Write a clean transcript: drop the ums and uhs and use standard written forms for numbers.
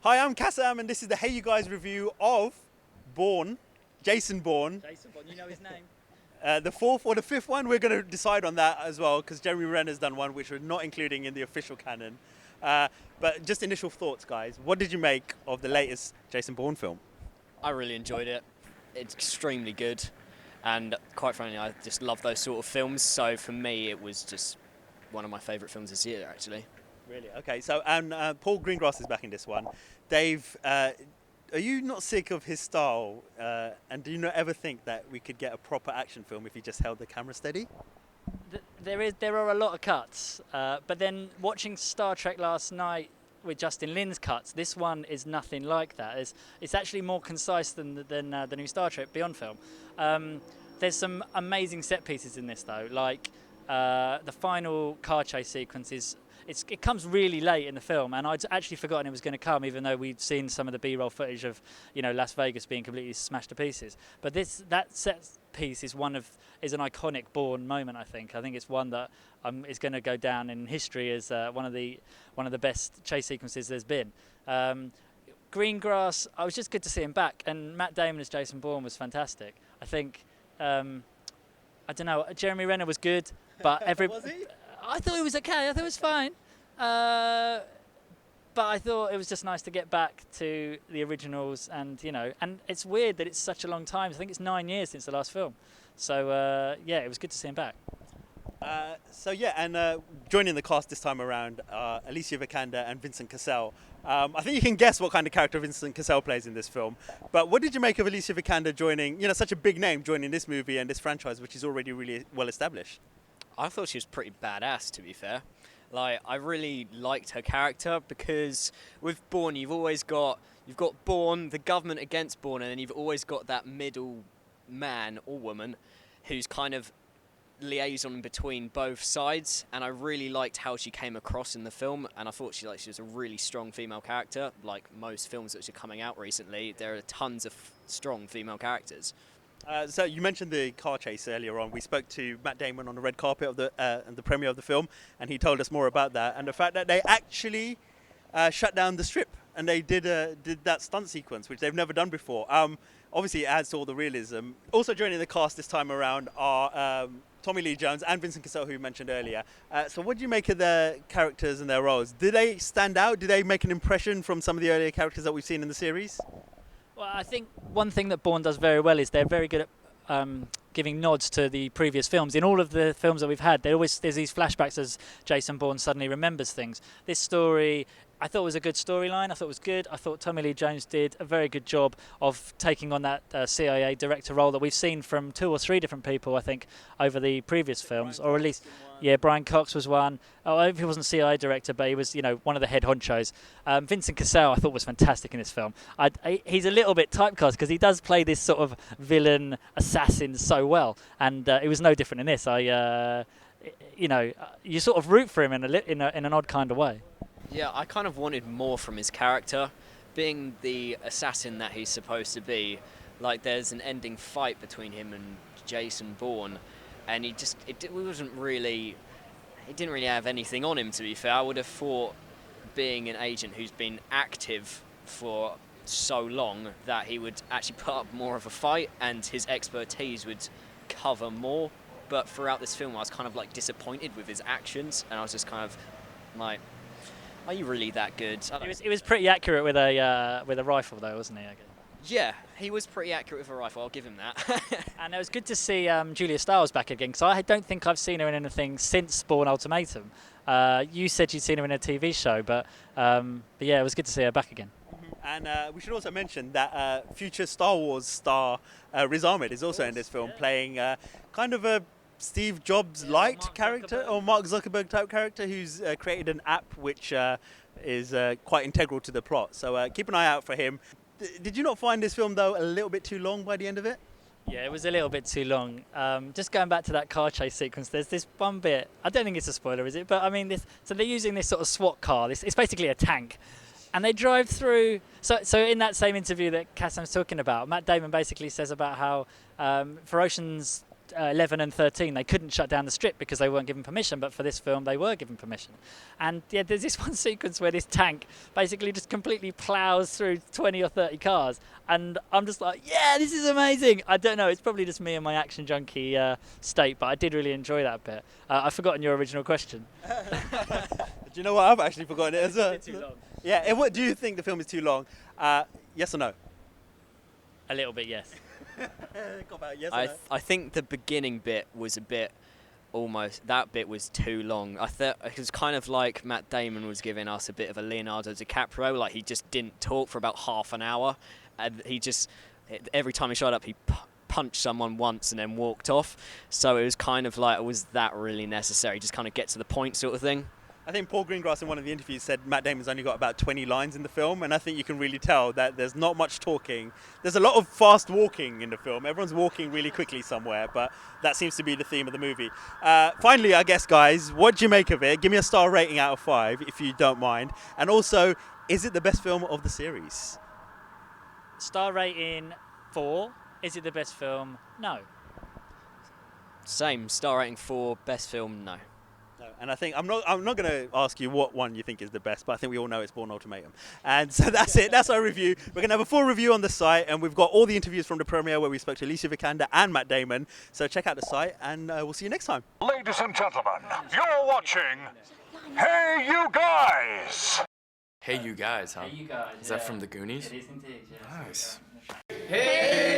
Hi, I'm Cassam, and this is the Hey You Guys review of Bourne, Jason Bourne. Jason Bourne, you know his name. The fourth or the fifth one, we're going to decide on that as well, because Jeremy Renner's done one which we're not including in the official canon. But just initial thoughts, guys. What did you make of the latest Jason Bourne film? I really enjoyed it. It's extremely good, and quite frankly, I just love those sort of films. So for me, it was just one of my favourite films this year, actually. Really? Okay, so Paul Greengrass is back in this one. Dave, are you not sick of his style? And do you not ever think that we could get a proper action film if he just held the camera steady? There are a lot of cuts, but then watching Star Trek last night with Justin Lin's cuts, this one is nothing like that. It's actually more concise than the new Star Trek Beyond film. There's some amazing set pieces in this though, like the final car chase sequence it comes really late in the film, and I'd actually forgotten it was going to come, even though we'd seen some of the B-roll footage of, Las Vegas being completely smashed to pieces. But that set piece is an iconic Bourne moment. I think it's one that is going to go down in history as one of the best chase sequences there's been. Greengrass, I was just good to see him back, and Matt Damon as Jason Bourne was fantastic. I think I don't know. Jeremy Renner was good, but Was he? I thought it was okay. I thought it was fine. But I thought it was just nice to get back to the originals, and and it's weird that it's such a long time. I think it's 9 years since the last film. So it was good to see him back. Joining the cast this time around, Alicia Vikander and Vincent Cassel. I think you can guess what kind of character Vincent Cassel plays in this film. But what did you make of Alicia Vikander joining, such a big name joining this movie and this franchise, which is already really well established? I thought she was pretty badass, to be fair. I really liked her character, because with Bourne, you've got Bourne, the government against Bourne, and then you've always got that middle man or woman who's kind of liaison between both sides, and I really liked how she came across in the film, and I thought she was a really strong female character. Like most films that are coming out recently, there are tons of strong female characters. So you mentioned the car chase earlier on. We spoke to Matt Damon on the red carpet of the premiere of the film, and he told us more about that and the fact that they actually shut down the strip, and they did that stunt sequence, which they've never done before. Obviously, it adds to all the realism. Also joining the cast this time around are Tommy Lee Jones and Vincent Cassel, who you mentioned earlier. So what do you make of their characters and their roles? Do they stand out? Do they make an impression from some of the earlier characters that we've seen in the series? Well, I think one thing that Bourne does very well is they're very good at giving nods to the previous films. In all of the films that we've had, there's these flashbacks as Jason Bourne suddenly remembers things. This story, I thought was a good storyline. I thought it was good. I thought Tommy Lee Jones did a very good job of taking on that CIA director role that we've seen from 2 or 3 different people, I think, over the previous films, or at least, Brian Cox was one. Oh, he wasn't CIA director, but he was, one of the head honchos. Vincent Cassel, I thought, was fantastic in this film. He's a little bit typecast because he does play this sort of villain assassin so well, and it was no different in this. You sort of root for him in an odd kind of way. Yeah, I kind of wanted more from his character, being the assassin that he's supposed to be. Like, there's an ending fight between him and Jason Bourne, and he didn't really have anything on him, to be fair. I would have thought, being an agent who's been active for so long, that he would actually put up more of a fight and his expertise would cover more. But throughout this film, I was kind of disappointed with his actions, and I was just kind of like, are you really that good? It was pretty accurate with a rifle, though, wasn't he? I guess. Yeah, he was pretty accurate with a rifle. I'll give him that. And it was good to see Julia Stiles back again, because I don't think I've seen her in anything since Bourne Ultimatum. You said you'd seen her in a TV show, but yeah, it was good to see her back again. And we should also mention that future Star Wars star Riz Ahmed is also in this film, playing kind of a Steve Jobs light character, or Mark Zuckerberg type character, who's created an app which is quite integral to the plot. So keep an eye out for him. Did you not find this film, though, a little bit too long by the end of it? Yeah, it was a little bit too long. Just going back to that car chase sequence, there's this one bit, I don't think it's a spoiler, is it? But I mean, so they're using this sort of SWAT car. It's basically a tank. And they drive through. So in that same interview that Cassam's talking about, Matt Damon basically says about how for Ocean's 11 and 13, they couldn't shut down the strip because they weren't given permission, but for this film they were given permission. And yeah, there's this one sequence where this tank basically just completely plows through 20 or 30 cars, and I'm just like, yeah, this is amazing. I don't know, it's probably just me and my action junkie state, but I did really enjoy that bit. I've forgotten your original question. Do you know what? I've actually forgotten it as well. It's too long. Yeah, what do you think the film is too long? Yes or no? A little bit, yes. Yes or no? I think the beginning bit was a bit, almost, that bit was too long. I thought it was kind of like Matt Damon was giving us a bit of a Leonardo DiCaprio, like he just didn't talk for about half an hour, and he just, every time he showed up, he punched someone once and then walked off. So it was kind of like, was that really necessary? Just kind of get to the point sort of thing. I think Paul Greengrass in one of the interviews said Matt Damon's only got about 20 lines in the film, and I think you can really tell that there's not much talking. There's a lot of fast walking in the film. Everyone's walking really quickly somewhere, but that seems to be the theme of the movie. Finally, I guess, guys, what do you make of it? Give me a star rating out of 5, if you don't mind. And also, is it the best film of the series? Star rating 4. Is it the best film? No. Same, star rating 4, best film, no. No, and I think I'm not going to ask you what one you think is the best, but I think we all know it's Bourne Ultimatum. And so that's it. That's our review. We're going to have a full review on the site, and we've got all the interviews from the premiere where we spoke to Alicia Vikander and Matt Damon. So check out the site, and we'll see you next time. Ladies and gentlemen, you're watching Hey You Guys! Hey You Guys, huh? Hey, you guys. Is that from the Goonies? It is indeed, yeah. Nice. Hey!